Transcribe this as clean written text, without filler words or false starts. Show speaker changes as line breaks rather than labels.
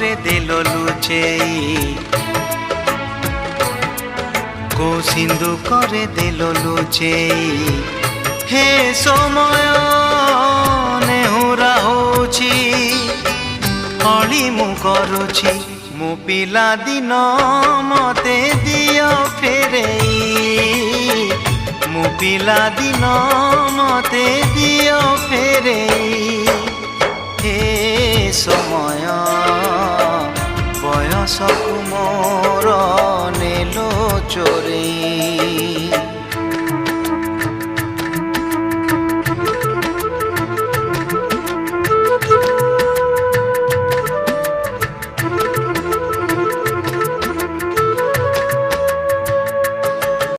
करे देल लुचेई को सिंधु करे देल लुचेई हे समय नेहुरा होची हली मु करुची मो पिला दिन मते दियो फेरेई मो पिला दिन मते दियो फेरेई हे समय बयस मोर नेलो चोरेई।